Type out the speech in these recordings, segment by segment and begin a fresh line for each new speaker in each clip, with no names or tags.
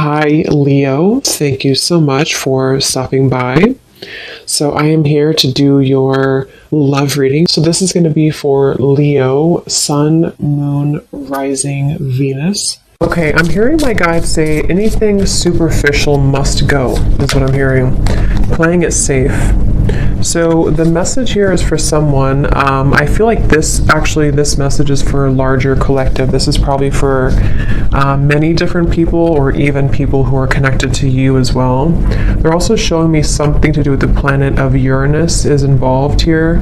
Hi, Leo. Thank you so much for stopping by. So, I am here to do your love reading. So, this is going to be for Leo, Sun, Moon, Rising, Venus. Okay, I'm hearing my guides say anything superficial must go, is what I'm hearing. Playing it safe. So the message here is for someone. I feel like this message is for a larger collective. This is probably for many different people, or even people who are connected to you as well. They're also showing me something to do with the planet of Uranus is involved here.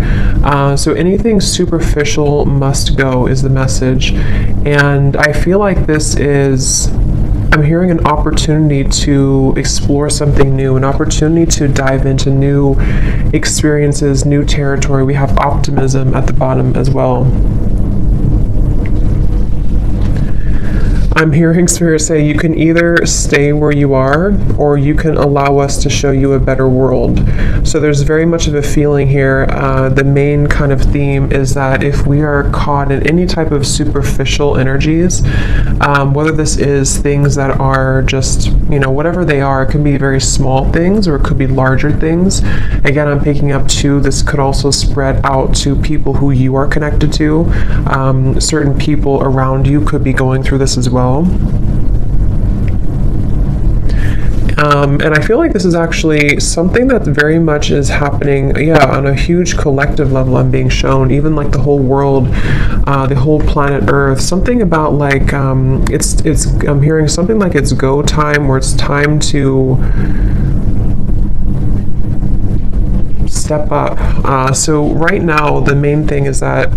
So anything superficial must go is the message. And I feel like I'm hearing an opportunity to explore something new, an opportunity to dive into new experiences, new territory. We have optimism at the bottom as well. I'm hearing Spirit say you can either stay where you are, or you can allow us to show you a better world. So there's very much of a feeling here. The main kind of theme is that if we are caught in any type of superficial energies, whether this is things that are just, whatever they are, it can be very small things or it could be larger things. Again, I'm picking up too, this could also spread out to people who you are connected to. Certain people around you could be going through this as well. And I feel like this is actually something that very much is happening, on a huge collective level. I'm being shown, even like the whole world, the whole planet Earth. Something about like I'm hearing something like it's go time, where it's time to step up. So right now, the main thing is that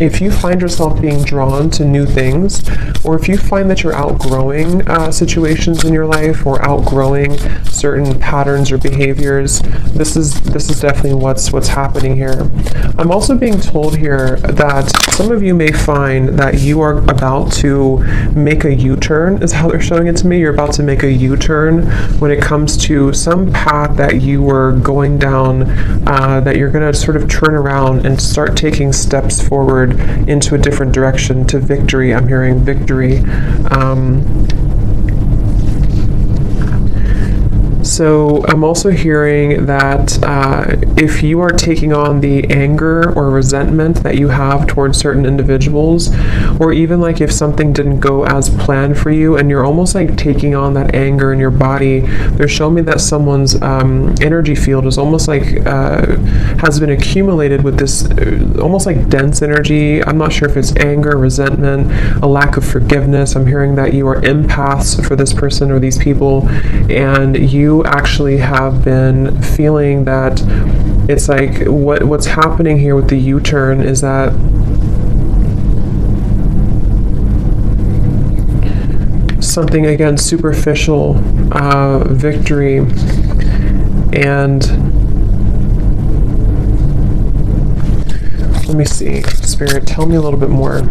if you find yourself being drawn to new things, or if you find that you're outgrowing situations in your life, or outgrowing certain patterns or behaviors, this is definitely what's happening here. I'm also being told here that some of you may find that you are about to make a U-turn, is how they're showing it to me. You're about to make a U-turn when it comes to some path that you were going down, that you're going to sort of turn around and start taking steps forward into a different direction, to victory. I'm hearing victory. So I'm also hearing that if you are taking on the anger or resentment that you have towards certain individuals, or even like if something didn't go as planned for you and you're almost like taking on that anger in your body, they're showing me that someone's energy field is almost like has been accumulated with this almost like dense energy. I'm not sure if it's anger, resentment, a lack of forgiveness. I'm hearing that you are empaths for this person or these people, and you actually have been feeling that it's like what's happening here with the U-turn is that something, again, superficial, victory, and let me see, Spirit, tell me a little bit more.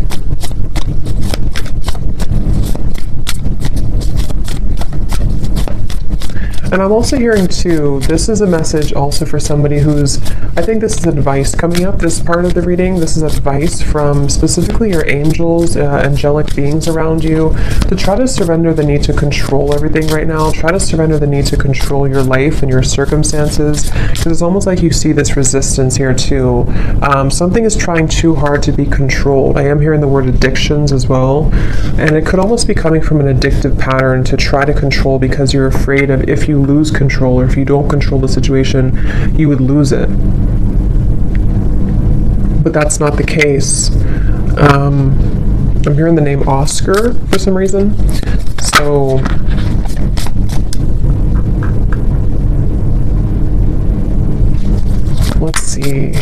And I'm also hearing too, this is a message also for somebody I think this is advice coming up, this part of the reading. This is advice from specifically your angels, angelic beings around you, to try to surrender the need to control everything right now. Try to surrender the need to control your life and your circumstances, because it's almost like you see this resistance here too. Something is trying too hard to be controlled. I am hearing the word addictions as well, and it could almost be coming from an addictive pattern to try to control, because you're afraid of if you lose control, or if you don't control the situation, you would lose it. But that's not the case. I'm hearing the name Oscar for some reason. So let's see.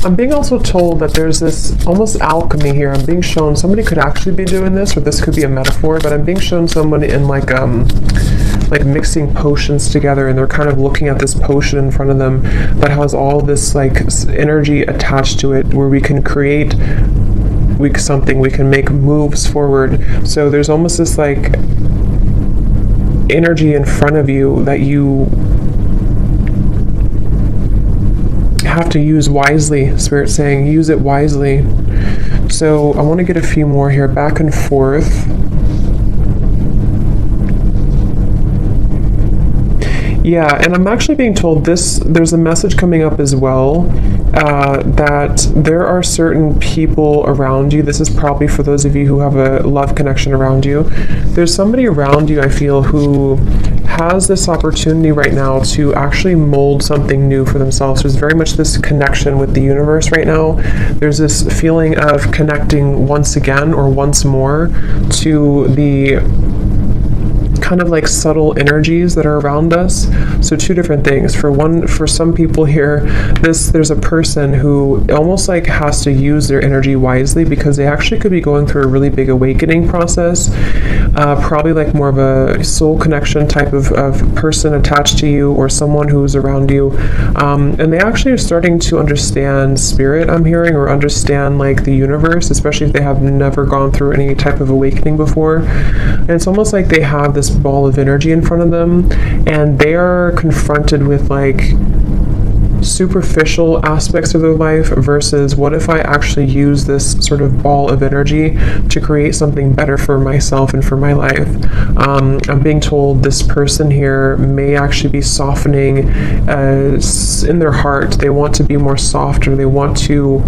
I'm being also told that there's this almost alchemy here. I'm being shown somebody could actually be doing this, or this could be a metaphor, but I'm being shown somebody in like mixing potions together, and they're kind of looking at this potion in front of them that has all this like energy attached to it, where we can create something, we can make moves forward. So there's almost this like energy in front of you that you have to use wisely. Spirit saying use it wisely. So I want to get a few more here, back and forth. Yeah, and I'm actually being told there's a message coming up as well, that there are certain people around you. This is probably for those of you who have a love connection around you. There's somebody around you, I feel, who has this opportunity right now to actually mold something new for themselves. There's very much this connection with the universe right now. There's this feeling of connecting once again or once more to the kind of like subtle energies that are around us. So two different things. For some people here, there's a person who almost like has to use their energy wisely because they actually could be going through a really big awakening process, probably like more of a soul connection type of person attached to you or someone who's around you, and they actually are starting to understand spirit, I'm hearing, or understand like the universe, especially if they have never gone through any type of awakening before. And it's almost like they have this ball of energy in front of them, and they are confronted with like superficial aspects of their life versus what if I actually use this sort of ball of energy to create something better for myself and for my life. I'm being told this person here may actually be softening in their heart. They want to be more soft, or they want to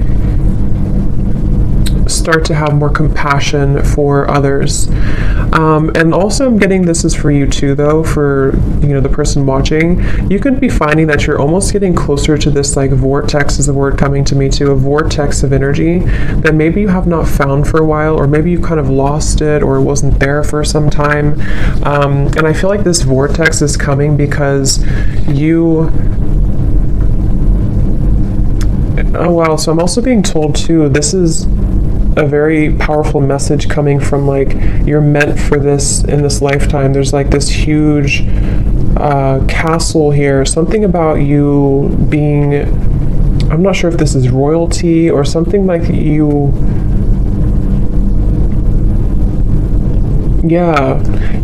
start to have more compassion for others. And also I'm getting this is for you too, though, for the person watching. You could be finding that you're almost getting closer to this like vortex is the word coming to me too, a vortex of energy that maybe you have not found for a while, or maybe you kind of lost it or it wasn't there for some time. And I feel like this vortex is coming because oh wow, so I'm also being told too, this is a very powerful message coming from like you're meant for this in this lifetime. There's like this huge castle here, something about you being, I'm not sure if this is royalty or something like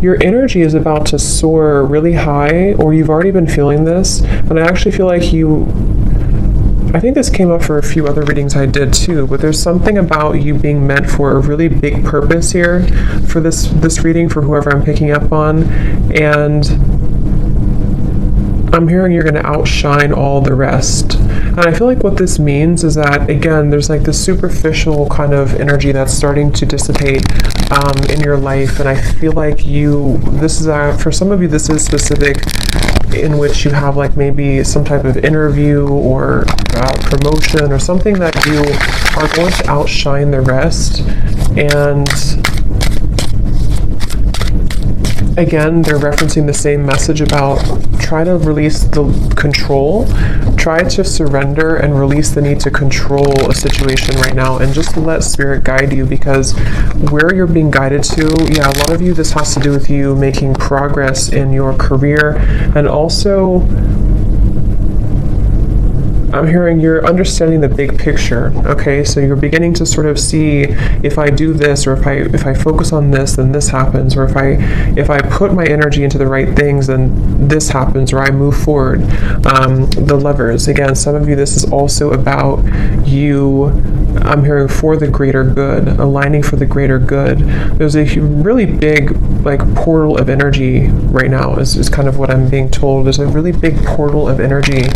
your energy is about to soar really high, or you've already been feeling this. And I actually feel like I think this came up for a few other readings I did too, but there's something about you being meant for a really big purpose here for this reading, for whoever I'm picking up on. And I'm hearing you're going to outshine all the rest. And I feel like what this means is that, again, there's like this superficial kind of energy that's starting to dissipate in your life. And I feel like this is for some of you, this is specific, in which you have like maybe some type of interview or promotion or something that you are going to outshine the rest. And again, they're referencing the same message about try to release the control, try to surrender and release the need to control a situation right now, and just let spirit guide you, because where you're being guided to, a lot of you, this has to do with you making progress in your career, and also I'm hearing you're understanding the big picture. Okay, so you're beginning to sort of see, if I do this, or if I focus on this, then this happens, or if I put my energy into the right things, then this happens, or I move forward. The levers, again, some of you, this is also about you, I'm hearing, for the greater good, aligning for the greater good. There's a really big like portal of energy right now, is kind of what I'm being told. There's a really big portal of energy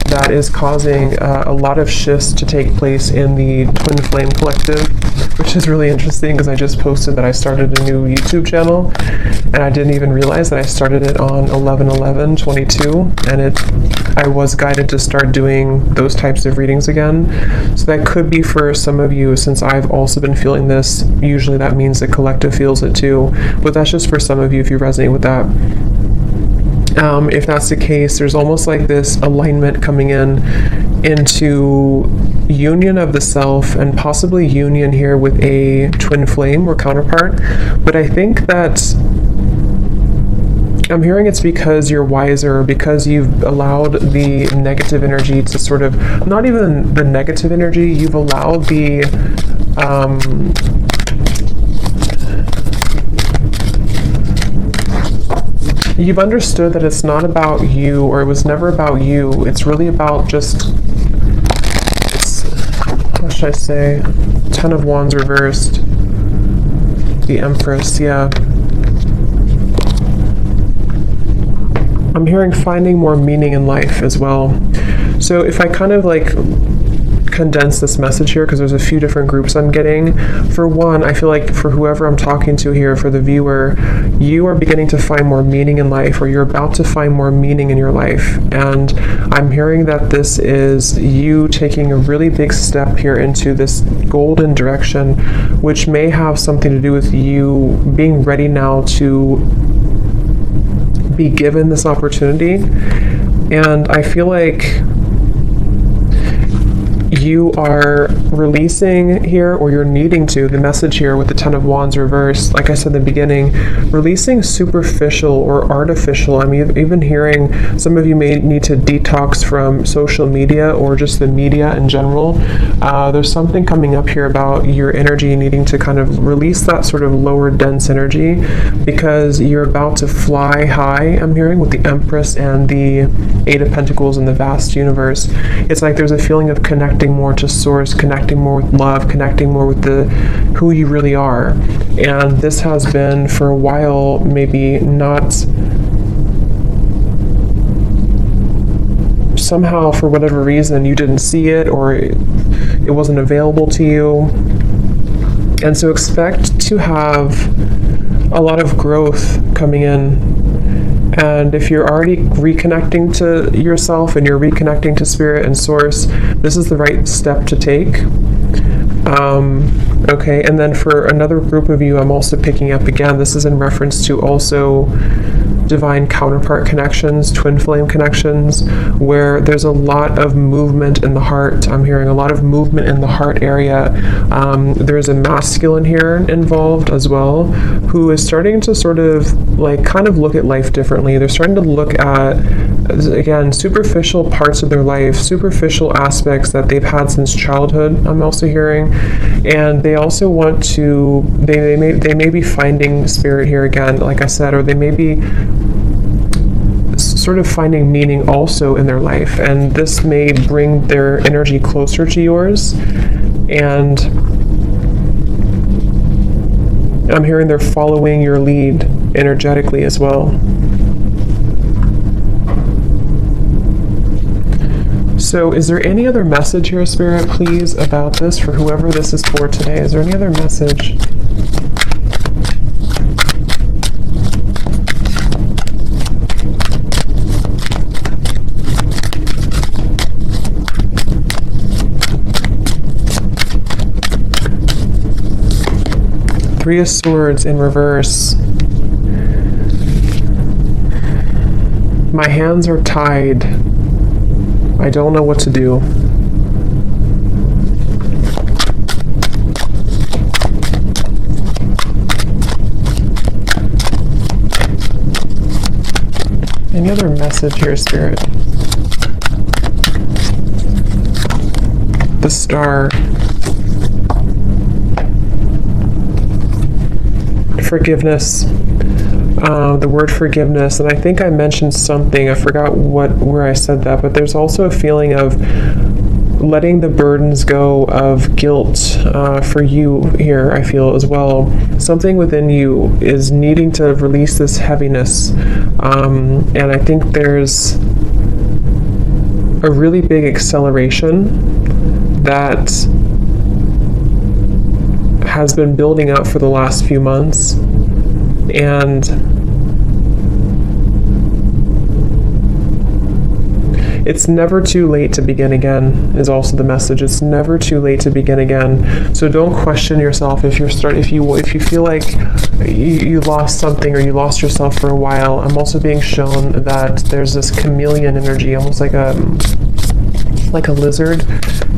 that is causing a lot of shifts to take place in the Twin Flame Collective, which is really interesting because I just posted that I started a new YouTube channel, and I didn't even realize that I started it on 11/11/22, and I was guided to start doing those types of readings again. So that could be for some of you, since I've also been feeling this. Usually that means the collective feels it too, but that's just for some of you if you resonate with that. If that's the case, there's almost like this alignment coming into union of the self, and possibly union here with a twin flame or counterpart. But I think that I'm hearing it's because you're wiser, because you've allowed the negative energy to sort of, not even the negative energy, you've allowed the you've understood that it's not about you, or it was never about you. It's really about what should I say? 10 of Wands reversed. The Empress, yeah. I'm hearing finding more meaning in life as well. So if I kind of like condense this message here, because there's a few different groups I'm getting. For one, I feel like for whoever I'm talking to here, for the viewer, you are beginning to find more meaning in life, or you're about to find more meaning in your life. And I'm hearing that this is you taking a really big step here into this golden direction, which may have something to do with you being ready now to be given this opportunity. And I feel like you are releasing here, or you're needing to, the message here with the Ten of Wands reversed, like I said in the beginning, releasing superficial or artificial. I'm even hearing some of you may need to detox from social media or just the media in general. There's something coming up here about your energy needing to kind of release that sort of lower dense energy, because you're about to fly high, I'm hearing, with the Empress and the Eight of Pentacles in the vast universe. It's like there's a feeling of connecting more to source, connecting more with love, connecting more with who you really are. And this has been for a while maybe not, somehow for whatever reason you didn't see it, or it wasn't available to you. And so expect to have a lot of growth coming in. And if you're already reconnecting to yourself and you're reconnecting to spirit and source, this is the right step to take. Okay, and then for another group of you, I'm also picking up again, this is in reference to also divine counterpart connections, twin flame connections, where there's a lot of movement in the heart. I'm hearing a lot of movement in the heart area. There's a masculine here involved as well, who is starting to sort of like kind of look at life differently. They're starting to look at, again, superficial parts of their life, superficial aspects that they've had since childhood, I'm also hearing. And they also want to, they may be finding spirit here again, like I said, or they may be sort of finding meaning also in their life, and this may bring their energy closer to yours. And I'm hearing they're following your lead energetically as well. So is there any other message here, Spirit, please, about this for whoever this is for today? Is there any other message? Three of Swords in reverse. My hands are tied. I don't know what to do. Any other message here, Spirit? The Star. Forgiveness, the word forgiveness, and I think I mentioned something, I forgot where I said that, but there's also a feeling of letting the burdens go of guilt for you here, I feel as well. Something within you is needing to release this heaviness, and I think there's a really big acceleration that has been building up for the last few months. And it's never too late to begin again is also the message. It's never too late to begin again. So don't question yourself if you feel like you lost something or you lost yourself for a while. I'm also being shown that there's this chameleon energy, almost like a lizard.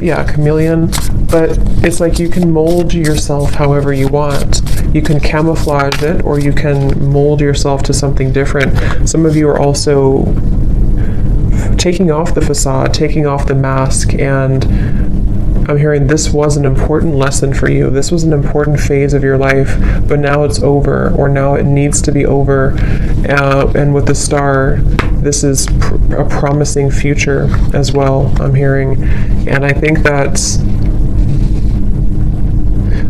Yeah, chameleon. But it's like you can mold yourself however you want. You can camouflage it, or you can mold yourself to something different. Some of you are also taking off the facade, taking off the mask, and I'm hearing this was an important lesson for you. This was an important phase of your life, but now it's over, or now it needs to be over. And with the Star, this is a promising future as well, I'm hearing. And I think that's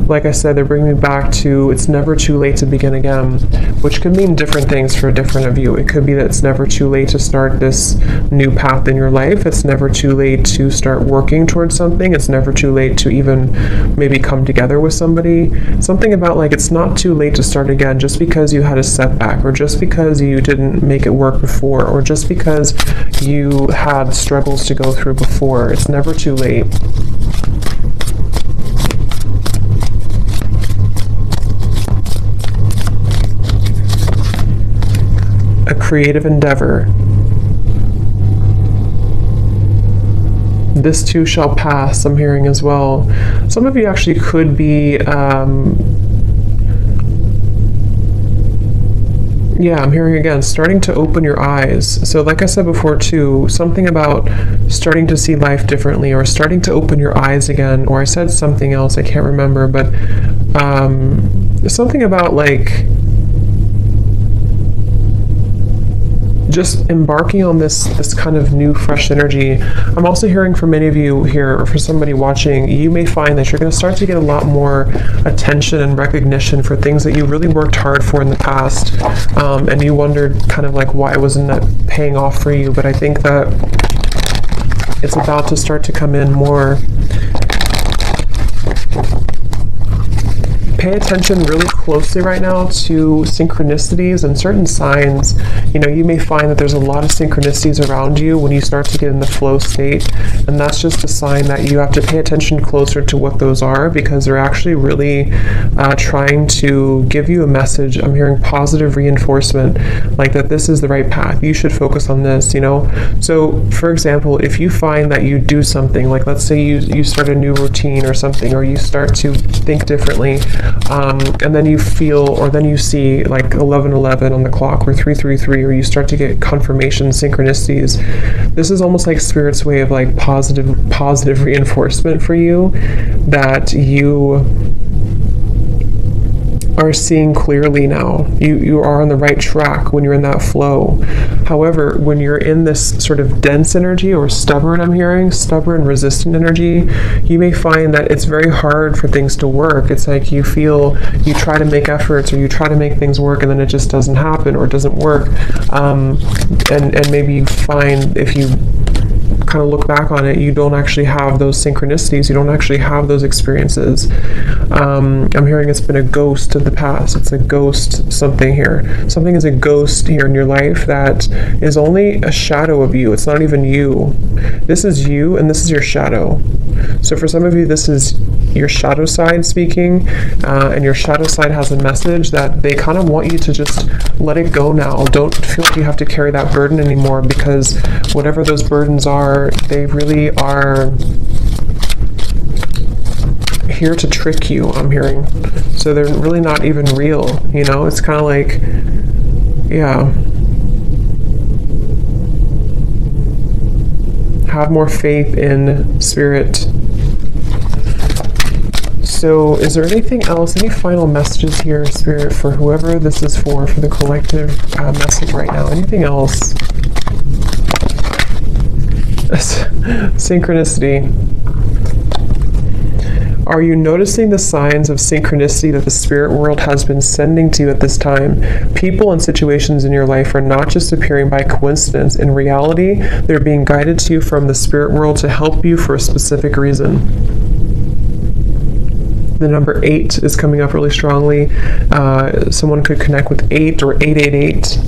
like I said, they're bringing me back to it's never too late to begin again, which could mean different things for different of you. It could be that it's never too late to start this new path in your life. It's never too late to start working towards something. It's never too late to even maybe come together with somebody. Something about like it's not too late to start again just because you had a setback, or just because you didn't make it work before, or just because you had struggles to go through before. It's never too late. A creative endeavor. This too shall pass, I'm hearing as well. Some of you actually could be, I'm hearing again, starting to open your eyes. So like I said before too, something about starting to see life differently, or starting to open your eyes again, or I said something else, I can't remember, but something about like just embarking on this kind of new fresh energy. I'm also hearing from many of you here, or for somebody watching, you may find that you're going to start to get a lot more attention and recognition for things that you really worked hard for in the past, and you wondered kind of like why wasn't that paying off for you. But I think that it's about to start to come in more. Pay attention really closely right now to synchronicities and certain signs. You know, you may find that there's a lot of synchronicities around you when you start to get in the flow state, and that's just a sign that you have to pay attention closer to what those are, because they're actually really trying to give you a message. I'm hearing positive reinforcement, like that this is the right path. You should focus on this, you know? So, for example, if you find that you do something, like let's say you start a new routine or something, or you start to think differently, and then you feel, or then you see like 11:11 on the clock, or 3:33, or you start to get confirmation synchronicities. This is almost like Spirit's way of like positive reinforcement for you, that you are seeing clearly now. You are on the right track when you're in that flow. However, when you're in this sort of dense energy, or stubborn, I'm hearing, stubborn, resistant energy, you may find that it's very hard for things to work. It's like you feel, you try to make efforts, or you try to make things work, and then it just doesn't happen, or it doesn't work. And maybe you find, if you kind of look back on it, you don't actually have those synchronicities, you don't actually have those experiences. I'm hearing it's been a ghost of the past. It's a ghost something here. Something is a ghost here in your life that is only a shadow of you. It's not even you. This is you, and this is your shadow. So for some of you, this is your shadow side speaking, and your shadow side has a message that they kind of want you to just let it go now. Don't feel like you have to carry that burden anymore, because whatever those burdens are, they really are here to trick you, I'm hearing. So they're really not even real, you know? It's kind of like, yeah. Have more faith in Spirit. So is there anything else, any final messages here, Spirit, for whoever this is for the collective message right now? Anything else? Synchronicity. Are you noticing the signs of synchronicity that the spirit world has been sending to you at this time? People and situations in your life are not just appearing by coincidence. In reality, they're being guided to you from the spirit world to help you for a specific reason. The number 8 is coming up really strongly. Someone could connect with 8 or 888.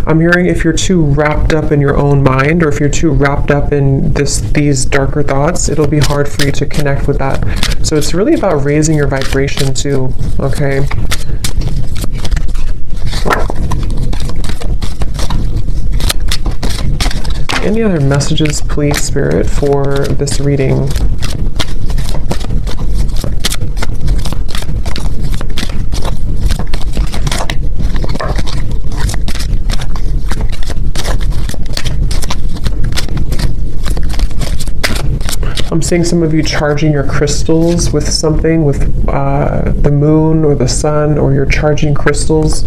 I'm hearing if you're too wrapped up in your own mind, or if you're too wrapped up in these darker thoughts, it'll be hard for you to connect with that. So it's really about raising your vibration too, okay? Any other messages, please, Spirit, for this reading? I'm seeing some of you charging your crystals with something, with the moon or the sun, or you're charging crystals.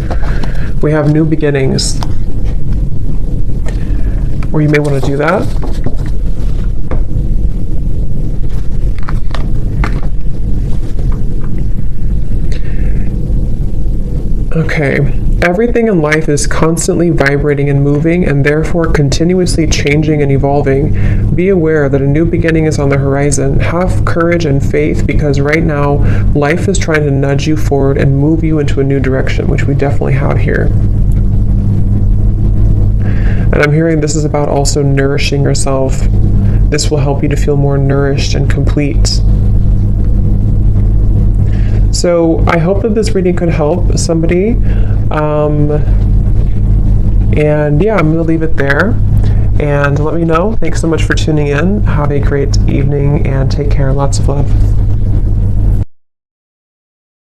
We have new beginnings, or you may want to do that. Okay. Everything in life is constantly vibrating and moving, and therefore continuously changing and evolving. Be aware that a new beginning is on the horizon. Have courage and faith, because right now life is trying to nudge you forward and move you into a new direction, which we definitely have here. And I'm hearing this is about also nourishing yourself. This will help you to feel more nourished and complete. So I hope that this reading could help somebody. And yeah, I'm going to leave it there. And let me know. Thanks so much for tuning in. Have a great evening and take care. Lots of love.